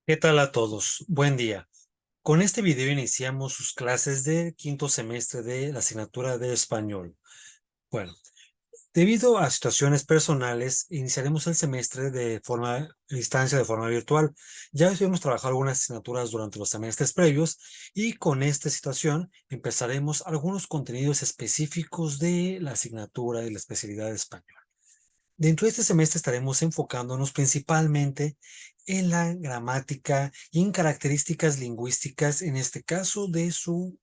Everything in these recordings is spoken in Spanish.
¿Qué tal a todos? Buen día. Con este video iniciamos sus clases de quinto semestre de la asignatura de español. Bueno, debido a situaciones personales, iniciaremos el semestre de forma a distancia, de forma virtual. Ya hemos trabajado algunas asignaturas durante los semestres previos y con esta situación empezaremos algunos contenidos específicos de la asignatura y la especialidad de español. Dentro de este semestre estaremos enfocándonos principalmente en la gramática y en características lingüísticas, en este caso de su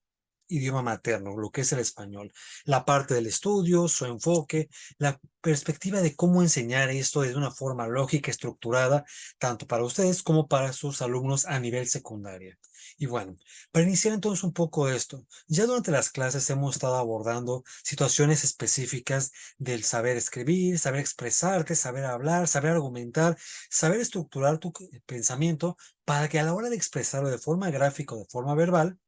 idioma materno, lo que es el español. La parte del estudio, su enfoque, la perspectiva de cómo enseñar esto de una forma lógica, estructurada, tanto para ustedes como para sus alumnos a nivel secundaria. Y bueno, para iniciar entonces un poco esto, ya durante las clases hemos estado abordando situaciones específicas del saber escribir, saber expresarte, saber hablar, saber argumentar, saber estructurar tu pensamiento para que a la hora de expresarlo de forma gráfica o de forma verbal,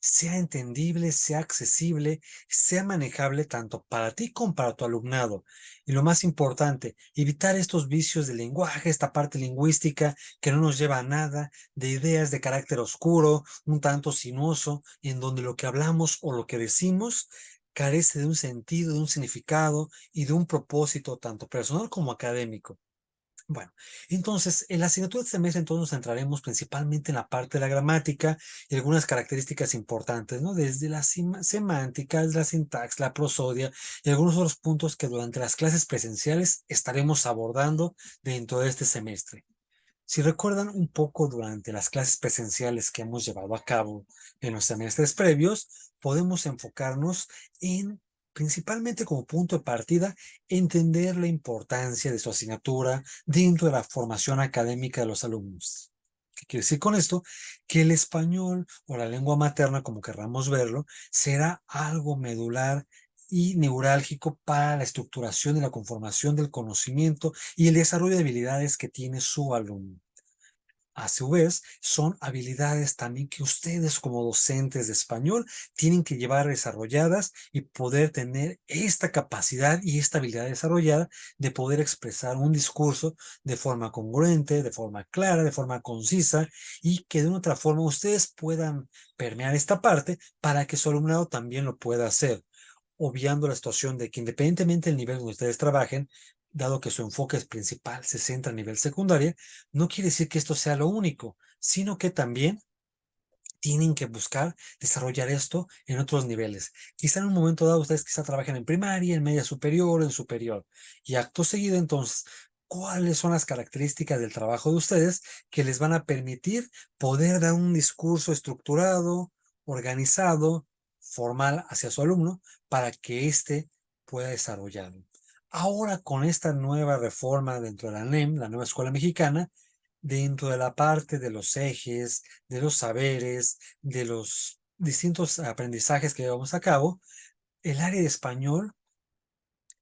sea entendible, sea accesible, sea manejable tanto para ti como para tu alumnado. Y lo más importante, evitar estos vicios del lenguaje, esta parte lingüística que no nos lleva a nada, de ideas de carácter oscuro, un tanto sinuoso, en donde lo que hablamos o lo que decimos carece de un sentido, de un significado y de un propósito tanto personal como académico. Bueno, entonces, en la asignatura de este semestre, entonces nos centraremos principalmente en la parte de la gramática y algunas características importantes, ¿no? Desde la semántica, la sintaxis, la prosodia y algunos otros puntos que durante las clases presenciales estaremos abordando dentro de este semestre. Si recuerdan un poco durante las clases presenciales que hemos llevado a cabo en los semestres previos, podemos enfocarnos en, principalmente como punto de partida, entender la importancia de su asignatura dentro de la formación académica de los alumnos. ¿Qué quiere decir con esto? Que el español o la lengua materna, como querramos verlo, será algo medular y neurálgico para la estructuración y la conformación del conocimiento y el desarrollo de habilidades que tiene su alumno. A su vez, son habilidades también que ustedes como docentes de español tienen que llevar desarrolladas y poder tener esta capacidad y esta habilidad desarrollada de poder expresar un discurso de forma congruente, de forma clara, de forma concisa y que de una otra forma ustedes puedan permear esta parte para que su alumnado también lo pueda hacer, obviando la situación de que independientemente del nivel donde ustedes trabajen, dado que su enfoque principal se centra a nivel secundaria, no quiere decir que esto sea lo único, sino que también tienen que buscar desarrollar esto en otros niveles. Quizá en un momento dado ustedes quizá trabajen en primaria, en media superior, en superior. Y acto seguido, entonces, ¿cuáles son las características del trabajo de ustedes que les van a permitir poder dar un discurso estructurado, organizado, formal hacia su alumno para que éste pueda desarrollarlo? Ahora, con esta nueva reforma dentro de la NEM, la nueva Escuela Mexicana, dentro de la parte de los ejes, de los saberes, de los distintos aprendizajes que llevamos a cabo, el área de español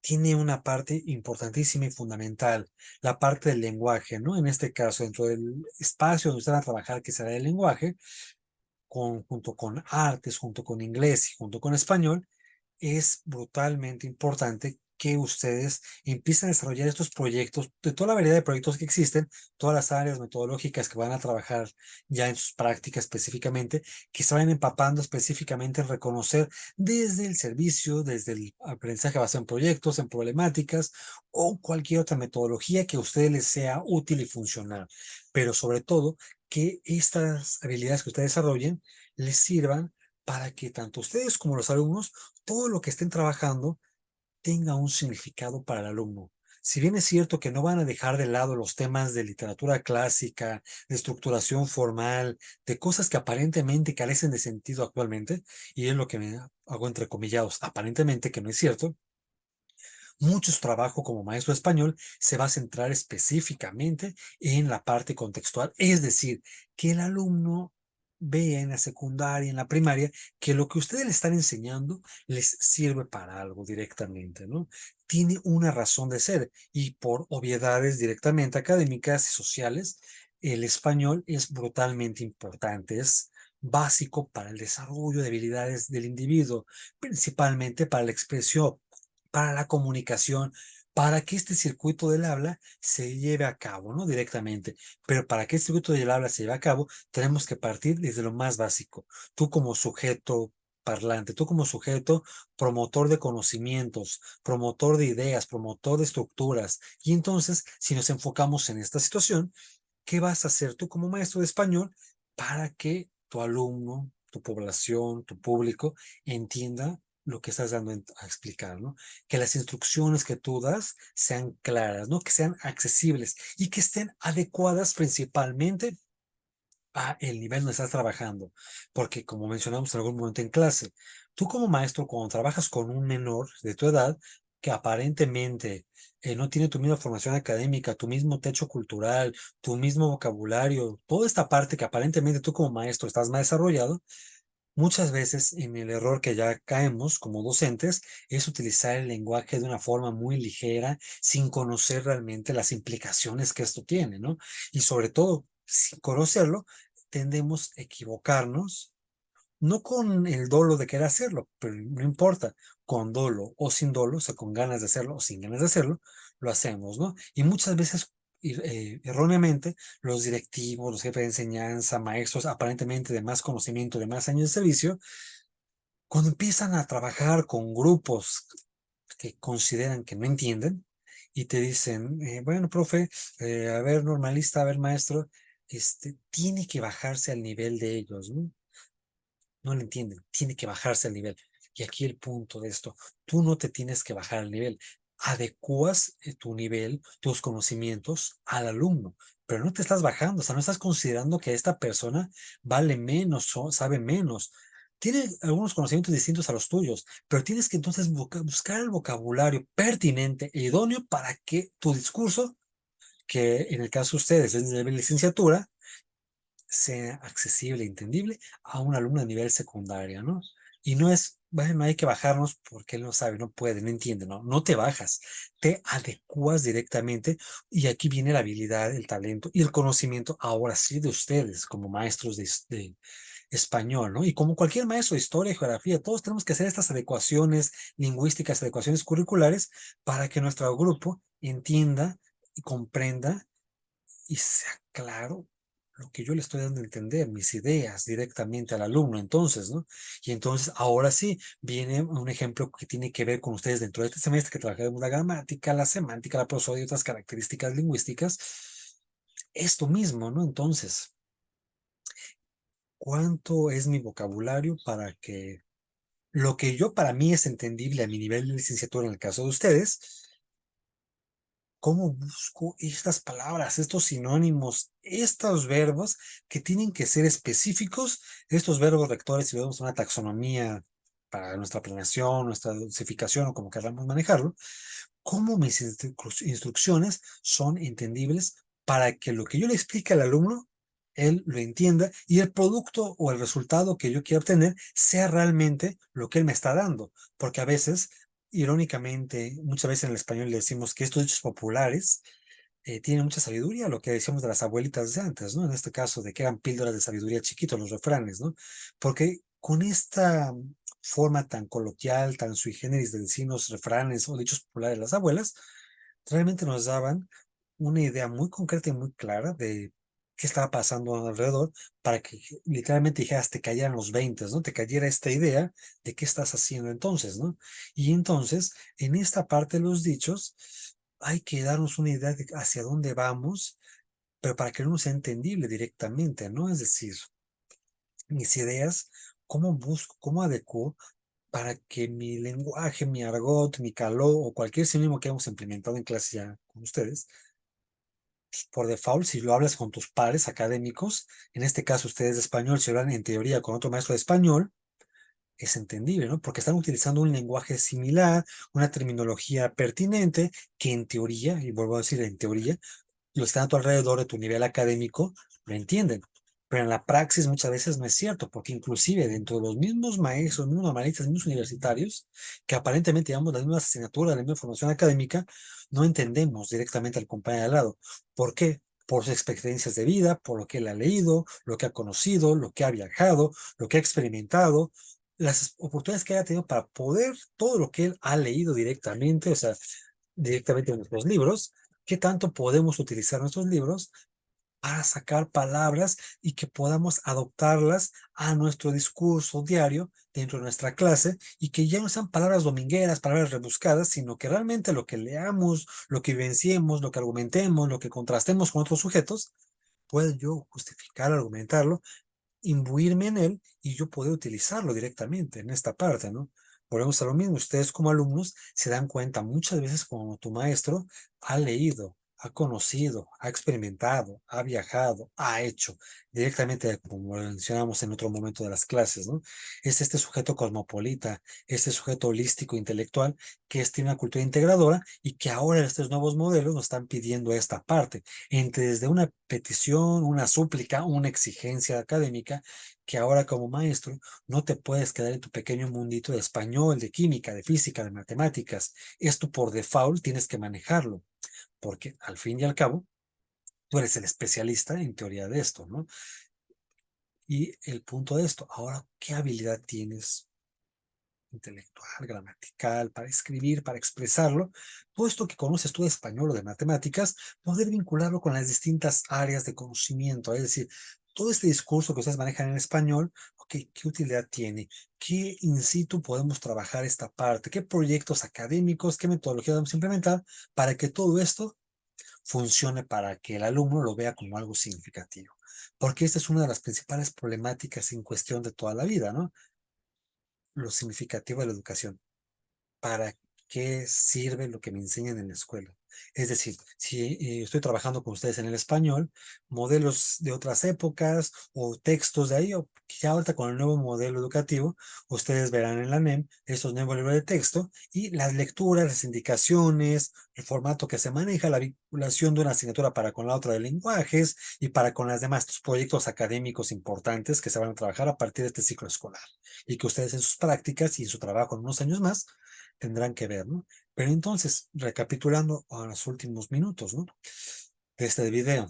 tiene una parte importantísima y fundamental, la parte del lenguaje, ¿no? En este caso, dentro del espacio donde usted va a trabajar, que será el lenguaje, junto con artes, junto con inglés y junto con español, es brutalmente importante que ustedes empiecen a desarrollar estos proyectos, de toda la variedad de proyectos que existen, todas las áreas metodológicas que van a trabajar ya en sus prácticas específicamente, que se vayan empapando específicamente en reconocer desde el servicio, desde el aprendizaje basado en proyectos, en problemáticas o cualquier otra metodología que a ustedes les sea útil y funcional. Pero sobre todo, que estas habilidades que ustedes desarrollen les sirvan para que tanto ustedes como los alumnos, todo lo que estén trabajando tenga un significado para el alumno. Si bien es cierto que no van a dejar de lado los temas de literatura clásica, de estructuración formal, de cosas que aparentemente carecen de sentido actualmente, y es lo que me hago entre comillados, aparentemente que no es cierto, mucho trabajo como maestro de español se va a centrar específicamente en la parte contextual, es decir, que el alumno vea en la secundaria, en la primaria, que lo que ustedes le están enseñando les sirve para algo directamente, ¿no? Tiene una razón de ser y por obviedades directamente académicas y sociales, el español es brutalmente importante, es básico para el desarrollo de habilidades del individuo, principalmente para la expresión, para la comunicación, para que este circuito del habla se lleve a cabo, ¿no? Directamente. Pero para que este circuito del habla se lleve a cabo, tenemos que partir desde lo más básico. Tú como sujeto parlante, tú como sujeto promotor de conocimientos, promotor de ideas, promotor de estructuras. Y entonces, si nos enfocamos en esta situación, ¿qué vas a hacer tú como maestro de español para que tu alumno, tu población, tu público entienda lo que estás dando a explicar, ¿no? Que las instrucciones que tú das sean claras, ¿no? Que sean accesibles y que estén adecuadas principalmente a el nivel donde estás trabajando. Porque como mencionamos en algún momento en clase, tú como maestro, cuando trabajas con un menor de tu edad, que aparentemente no tiene tu misma formación académica, tu mismo techo cultural, tu mismo vocabulario, toda esta parte que aparentemente tú como maestro estás más desarrollado, muchas veces en el error que ya caemos como docentes es utilizar el lenguaje de una forma muy ligera, sin conocer realmente las implicaciones que esto tiene, ¿no? Y sobre todo, sin conocerlo, tendemos a equivocarnos, no con el dolo de querer hacerlo, pero no importa, con dolo o sin dolo, o sea, con ganas de hacerlo o sin ganas de hacerlo, lo hacemos, ¿no? Y muchas veces, erróneamente, los directivos, los jefes de enseñanza, maestros aparentemente de más conocimiento, de más años de servicio, cuando empiezan a trabajar con grupos que consideran que no entienden y te dicen, bueno, profe, a ver, normalista, a ver, maestro, tiene que bajarse al nivel de ellos, ¿no? No lo entienden, tiene que bajarse al nivel. Y aquí el punto de esto, tú no te tienes que bajar al nivel, adecuas tu nivel, tus conocimientos al alumno, pero no te estás bajando, o sea, no estás considerando que esta persona vale menos o sabe menos. Tiene algunos conocimientos distintos a los tuyos, pero tienes que entonces buscar el vocabulario pertinente e idóneo para que tu discurso, que en el caso de ustedes es de licenciatura, sea accesible e entendible a un alumno de nivel secundario, ¿no? Y no es, bueno, hay que bajarnos porque él no sabe, no puede, no entiende, ¿no? No te bajas, te adecuas directamente y aquí viene la habilidad, el talento y el conocimiento, ahora sí, de ustedes como maestros de español, ¿no? Y como cualquier maestro de historia y geografía, todos tenemos que hacer estas adecuaciones lingüísticas, adecuaciones curriculares para que nuestro grupo entienda y comprenda y sea claro lo que yo le estoy dando a entender, mis ideas directamente al alumno, entonces, ¿no? Y entonces, ahora sí, viene un ejemplo que tiene que ver con ustedes dentro de este semestre que trabajamos la gramática, la semántica, la prosodia y otras características lingüísticas. Esto mismo, ¿no? Entonces, ¿cuánto es mi vocabulario para que lo que yo para mí es entendible a mi nivel de licenciatura en el caso de ustedes, cómo busco estas palabras, estos sinónimos, estos verbos que tienen que ser específicos, estos verbos rectores, si vemos una taxonomía para nuestra planeación, nuestra dosificación o como queramos manejarlo, cómo mis instrucciones son entendibles para que lo que yo le explique al alumno, él lo entienda y el producto o el resultado que yo quiera obtener sea realmente lo que él me está dando. Porque a veces, irónicamente, muchas veces en el español le decimos que estos dichos populares tienen mucha sabiduría, lo que decíamos de las abuelitas de antes, ¿no? En este caso, de que eran píldoras de sabiduría chiquitos, los refranes, ¿no? Porque con esta forma tan coloquial, tan sui generis de decirnos refranes o dichos populares de las abuelas, realmente nos daban una idea muy concreta y muy clara de qué estaba pasando alrededor para que literalmente dijeras, te cayeran los 20, ¿no? Te cayera esta idea de qué estás haciendo entonces, ¿no? Y entonces, en esta parte de los dichos, hay que darnos una idea de hacia dónde vamos, pero para que no sea entendible directamente, ¿no? Es decir, mis ideas, cómo busco, cómo adecuo para que mi lenguaje, mi argot, mi caló o cualquier sinónimo que hemos implementado en clase ya con ustedes, por default, si lo hablas con tus pares académicos, en este caso ustedes de español, si hablan en teoría con otro maestro de español, es entendible, ¿no? Porque están utilizando un lenguaje similar, una terminología pertinente, que en teoría, y vuelvo a decir en teoría, los que están a tu alrededor de tu nivel académico lo entienden. Pero en la praxis muchas veces no es cierto, porque inclusive dentro de los mismos maestros, mismos analistas, mismos universitarios, que aparentemente llevamos las mismas asignaturas, la misma formación académica, no entendemos directamente al compañero de al lado. ¿Por qué? Por sus experiencias de vida, por lo que él ha leído, lo que ha conocido, lo que ha viajado, lo que ha experimentado, las oportunidades que haya tenido para poder, todo lo que él ha leído directamente, o sea, directamente de nuestros libros, qué tanto podemos utilizar nuestros libros para sacar palabras y que podamos adoptarlas a nuestro discurso diario dentro de nuestra clase y que ya no sean palabras domingueras, palabras rebuscadas, sino que realmente lo que leamos, lo que vivenciemos, lo que argumentemos, lo que contrastemos con otros sujetos, pueda yo justificar, argumentarlo, imbuirme en él y yo poder utilizarlo directamente en esta parte, ¿no? Volvemos a lo mismo, ustedes como alumnos se dan cuenta muchas veces cuando tu maestro ha leído, ha conocido, ha experimentado, ha viajado, ha hecho, directamente como lo mencionamos en otro momento de las clases, ¿no? Es este sujeto cosmopolita, este sujeto holístico, intelectual, tiene una cultura integradora y que ahora estos nuevos modelos nos están pidiendo esta parte, entre desde una petición, una súplica, una exigencia académica, que ahora como maestro no te puedes quedar en tu pequeño mundito de español, de química, de física, de matemáticas. Esto por default tienes que manejarlo, porque al fin y al cabo, tú eres el especialista en teoría de esto, ¿no? Y el punto de esto, ahora, ¿qué habilidad tienes intelectual, gramatical, para escribir, para expresarlo? Todo esto que conoces tú de español o de matemáticas, poder vincularlo con las distintas áreas de conocimiento, es decir, todo este discurso que ustedes manejan en español, ok, ¿qué utilidad tiene? ¿Qué in situ podemos trabajar esta parte? ¿Qué proyectos académicos, qué metodología debemos implementar para que todo esto funcione, para que el alumno lo vea como algo significativo? Porque esta es una de las principales problemáticas en cuestión de toda la vida, ¿no? Lo significativo de la educación. ¿Para qué sirve lo que me enseñan en la escuela? Es decir, si estoy trabajando con ustedes en el español, modelos de otras épocas o textos de ahí, o quizá ahorita con el nuevo modelo educativo, ustedes verán en la NEM estos nuevos libros de texto y las lecturas, las indicaciones, el formato que se maneja, la vinculación de una asignatura para con la otra de lenguajes y para con las demás proyectos académicos importantes que se van a trabajar a partir de este ciclo escolar y que ustedes en sus prácticas y en su trabajo en unos años más tendrán que ver, ¿no? Pero entonces, recapitulando a los últimos minutos, ¿no? De este video,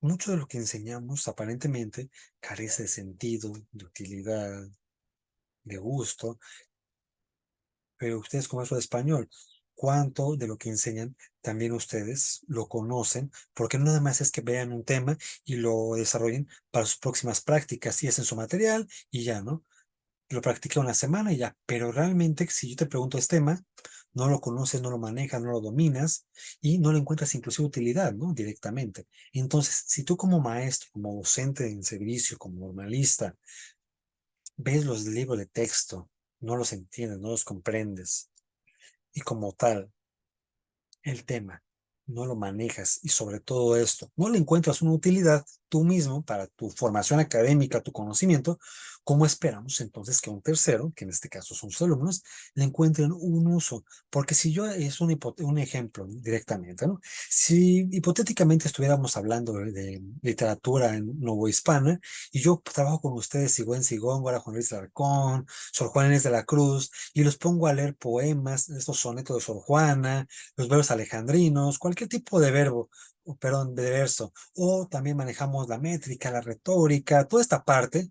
mucho de lo que enseñamos aparentemente carece de sentido, de utilidad, de gusto, pero ustedes como eso de español, ¿cuánto de lo que enseñan también ustedes lo conocen? Porque no nada más es que vean un tema y lo desarrollen para sus próximas prácticas y es en su material y ya, ¿no? Lo practica una semana y ya, pero realmente si yo te pregunto este tema, no lo conoces, no lo manejas, no lo dominas y no le encuentras inclusive utilidad, ¿no? Directamente. Entonces, si tú como maestro, como docente en servicio, como normalista, ves los libros de texto, no los entiendes, no los comprendes y como tal el tema, no lo manejas y sobre todo esto, no le encuentras una utilidad tú mismo para tu formación académica, tu conocimiento, ¿cómo esperamos entonces que un tercero, que en este caso son sus alumnos, le encuentren un uso? Porque si yo es un ejemplo directamente, ¿no? Si hipotéticamente estuviéramos hablando de literatura en novohispana y yo trabajo con ustedes, Sigüen Sigón, Guara Juan Luis Larcón, Sor Juana Inés de la Cruz, y los pongo a leer poemas, estos sonetos de Sor Juana, los verbos alejandrinos, cualquier tipo de verbo, o, perdón, de verso, o también manejamos la métrica, la retórica, toda esta parte,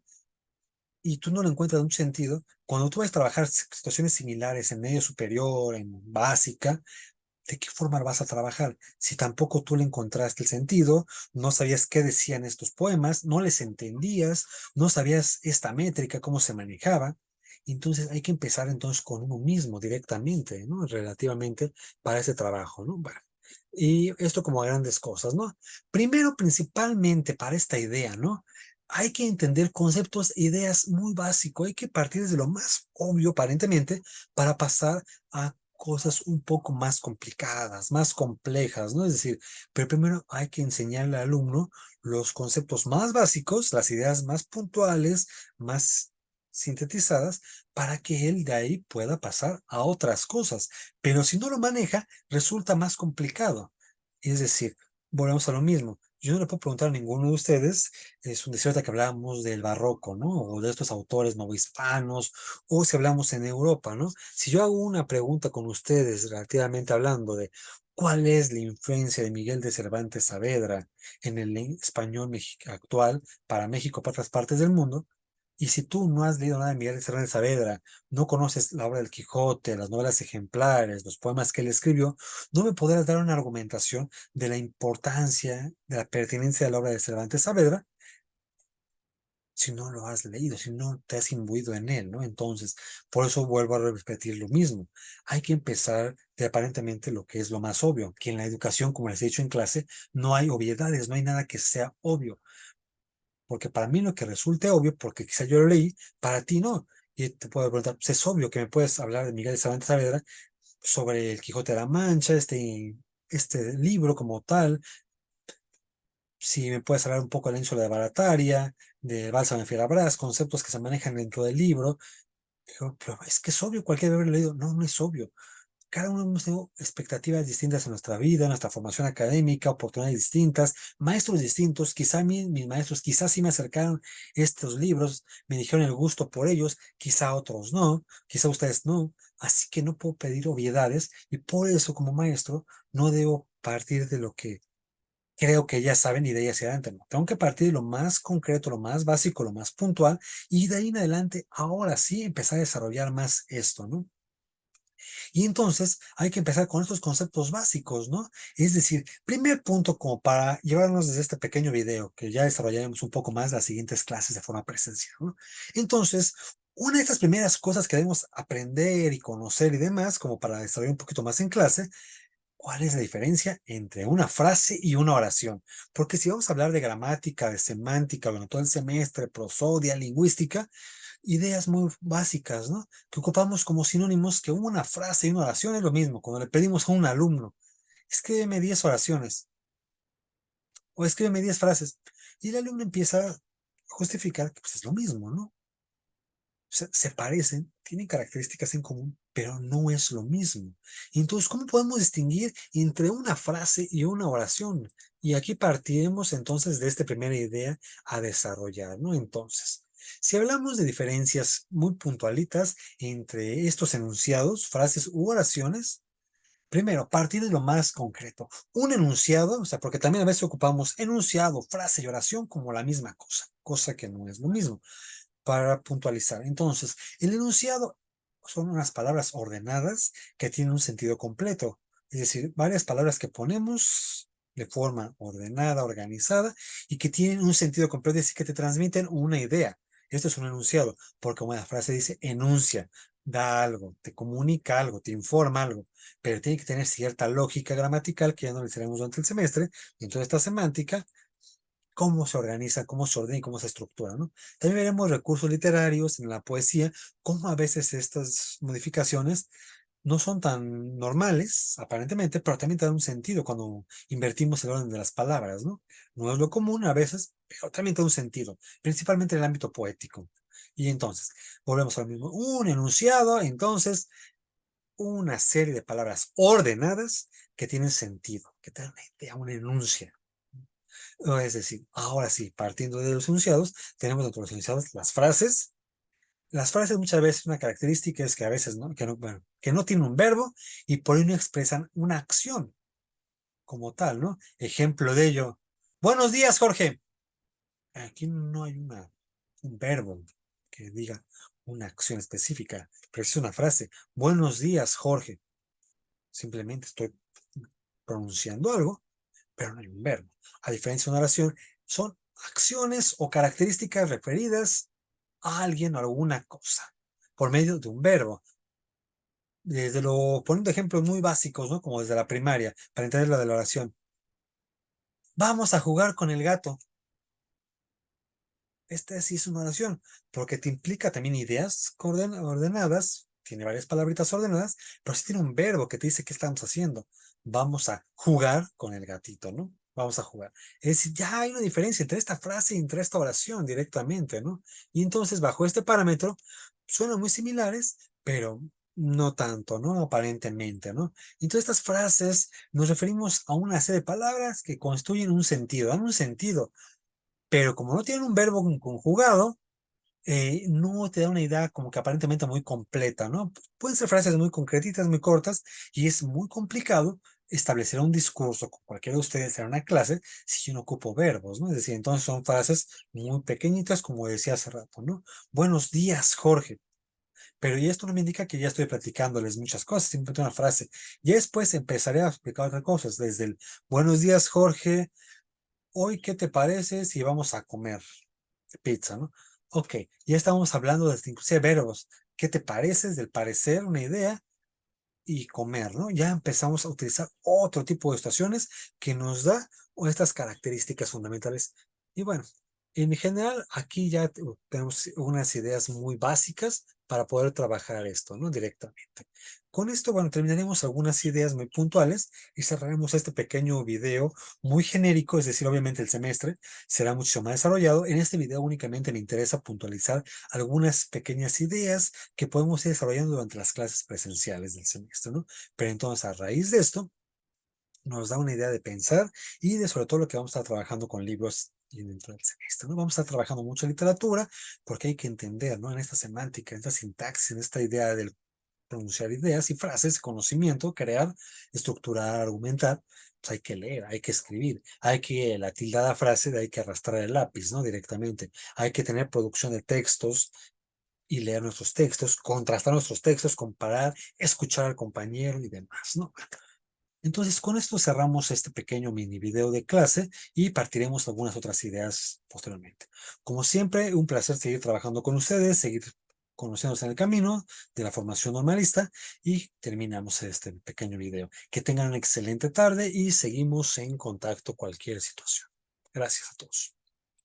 y tú no le encuentras mucho sentido, cuando tú vas a trabajar situaciones similares en medio superior, en básica, ¿de qué forma vas a trabajar? Si tampoco tú le encontraste el sentido, no sabías qué decían estos poemas, no les entendías, no sabías esta métrica, cómo se manejaba. Entonces hay que empezar entonces con uno mismo directamente, ¿no? Relativamente para ese trabajo, ¿no? Bueno, y esto como grandes cosas, ¿no? Primero, principalmente para esta idea, ¿no? Hay que entender conceptos, ideas muy básicos, hay que partir desde lo más obvio aparentemente para pasar a cosas un poco más complicadas, más complejas, ¿no? Es decir, pero primero hay que enseñarle al alumno los conceptos más básicos, las ideas más puntuales, más sintetizadas, para que él de ahí pueda pasar a otras cosas. Pero si no lo maneja, resulta más complicado. Es decir, volvemos a lo mismo. Yo no le puedo preguntar a ninguno de ustedes, es un desierto que hablábamos del barroco, ¿no? O de estos autores novohispanos, o si hablamos en Europa, ¿no? Si yo hago una pregunta con ustedes relativamente hablando de cuál es la influencia de Miguel de Cervantes Saavedra en el español actual para México, para otras partes del mundo, Y si tú no has leído nada de Miguel de Cervantes Saavedra, no conoces la obra del Quijote, las novelas ejemplares, los poemas que él escribió, no me podrás dar una argumentación de la importancia, de la pertinencia de la obra de Cervantes Saavedra si no lo has leído, si no te has imbuido en él, ¿no? Entonces, por eso vuelvo a repetir lo mismo. Hay que empezar de aparentemente lo que es lo más obvio, que en la educación, como les he dicho en clase, no hay obviedades, no hay nada que sea obvio, porque para mí lo que resulte obvio, porque quizá yo lo leí, para ti no. Y te puedo preguntar, pues es obvio que me puedes hablar de Miguel de Cervantes Saavedra sobre el Quijote de la Mancha, este libro como tal, si me puedes hablar un poco de la ínsula de Barataria, de Bálsamo de Fierabras, conceptos que se manejan dentro del libro. Pero es que es obvio, cualquiera debe haberlo leído. No, no es obvio. Cada uno hemos tenido expectativas distintas en nuestra vida, en nuestra formación académica, oportunidades distintas, maestros distintos. Quizá mis maestros, quizás sí me acercaron estos libros, me dijeron el gusto por ellos, quizá otros no, quizá ustedes no. Así que no puedo pedir obviedades y por eso como maestro no debo partir de lo que creo que ya saben y de ahí hacia adelante. No. Tengo que partir de lo más concreto, lo más básico, lo más puntual y de ahí en adelante, ahora sí, empezar a desarrollar más esto, ¿no? Y entonces hay que empezar con estos conceptos básicos, ¿no? Es decir, primer punto como para llevarnos desde este pequeño video, que ya desarrollaremos un poco más las siguientes clases de forma presencial, ¿no? Entonces, una de estas primeras cosas que debemos aprender y conocer y demás, como para desarrollar un poquito más en clase, ¿cuál es la diferencia entre una frase y una oración? Porque si vamos a hablar de gramática, de semántica, bueno, todo el semestre, prosodia, lingüística, ideas muy básicas, ¿no? Que ocupamos como sinónimos que una frase y una oración es lo mismo. Cuando le pedimos a un alumno, escríbeme 10 oraciones o escríbeme 10 frases, y el alumno empieza a justificar que pues, es lo mismo, ¿no? Se parecen, tienen características en común, pero no es lo mismo. Entonces, ¿cómo podemos distinguir entre una frase y una oración? Y aquí partiremos entonces de esta primera idea a desarrollar, ¿no? Entonces, si hablamos de diferencias muy puntualitas entre estos enunciados, frases u oraciones, primero, partir de lo más concreto. Un enunciado, o sea, porque también a veces ocupamos enunciado, frase y oración como la misma cosa que no es lo mismo para puntualizar. Entonces, el enunciado son unas palabras ordenadas que tienen un sentido completo, es decir, varias palabras que ponemos de forma ordenada, organizada, y que tienen un sentido completo, es decir, que te transmiten una idea. Esto es un enunciado, porque como la frase dice, enuncia, da algo, te comunica algo, te informa algo, pero tiene que tener cierta lógica gramatical que ya no analizaremos durante el semestre, dentro de esta semántica, cómo se organiza, cómo se ordena y cómo se estructura, ¿no? También veremos recursos literarios en la poesía, cómo a veces estas modificaciones no son tan normales, aparentemente, pero también te dan un sentido cuando invertimos el orden de las palabras, ¿no? No es lo común a veces, pero también te da un sentido, principalmente en el ámbito poético. Y entonces, volvemos al mismo, un enunciado, entonces, una serie de palabras ordenadas que tienen sentido, que te dan una idea, una enuncia. Es decir, ahora sí, partiendo de los enunciados, tenemos dentro de los enunciados las frases. Las frases muchas veces una característica es que a veces no, bueno, que no tienen un verbo y por ello no expresan una acción como tal, ¿no? Ejemplo de ello. Buenos días, Jorge. Aquí no hay un verbo que diga una acción específica, pero es una frase. Buenos días, Jorge. Simplemente estoy pronunciando algo, pero no hay un verbo. A diferencia de una oración, son acciones o características referidas a alguien o alguna cosa por medio de un verbo. Poniendo ejemplos muy básicos, ¿no? Como desde la primaria, para entender lo de la oración. Vamos a jugar con el gato. Esta sí es una oración, porque te implica también ideas ordenadas, tiene varias palabritas ordenadas, pero sí tiene un verbo que te dice qué estamos haciendo. Vamos a jugar con el gatito, ¿no? Vamos a jugar. Es decir, ya hay una diferencia entre esta frase y entre esta oración directamente, ¿no? Y entonces, bajo este parámetro, suenan muy similares, pero no tanto, ¿no? Aparentemente, ¿no? Entonces, estas frases nos referimos a una serie de palabras que construyen un sentido, dan un sentido, pero como no tienen un verbo conjugado, no te da una idea como que aparentemente muy completa, ¿no? Pueden ser frases muy concretitas, muy cortas, y es muy complicado establecer un discurso con cualquiera de ustedes en una clase si yo no ocupo verbos, ¿no? Es decir, entonces son frases muy pequeñitas, como decía hace rato, ¿no? Buenos días, Jorge. Pero y esto no me indica que ya estoy platicándoles muchas cosas, simplemente una frase. Y después empezaré a explicar otras cosas, desde el buenos días, Jorge. Hoy, ¿qué te parece si vamos a comer pizza, ¿no? Ok, ya estamos hablando de inclusive verbos. ¿Qué te parece? Del parecer, una idea y comer, ¿no? Ya empezamos a utilizar otro tipo de estaciones que nos da estas características fundamentales. Y bueno, en general, aquí ya tenemos unas ideas muy básicas para poder trabajar esto, ¿no? Directamente. Con esto, bueno, terminaremos algunas ideas muy puntuales y cerraremos este pequeño video muy genérico, es decir, obviamente el semestre será mucho más desarrollado. En este video únicamente me interesa puntualizar algunas pequeñas ideas que podemos ir desarrollando durante las clases presenciales del semestre, ¿no? Pero entonces, a raíz de esto, nos da una idea de pensar y de sobre todo lo que vamos a estar trabajando con libros y dentro del semestre, ¿no? Vamos a estar trabajando mucha literatura porque hay que entender, ¿no? En esta semántica, en esta sintaxis, en esta idea del pronunciar ideas y frases, conocimiento, crear, estructurar, argumentar, pues hay que leer, hay que escribir, hay que la tildada frase, de hay que arrastrar el lápiz, ¿no? Directamente. Hay que tener producción de textos y leer nuestros textos, contrastar nuestros textos, comparar, escuchar al compañero y demás, ¿no? Entonces, con esto cerramos este pequeño mini video de clase y partiremos algunas otras ideas posteriormente. Como siempre, un placer seguir trabajando con ustedes, seguir conociéndose en el camino de la formación normalista y terminamos este pequeño video. Que tengan una excelente tarde y seguimos en contacto cualquier situación. Gracias a todos.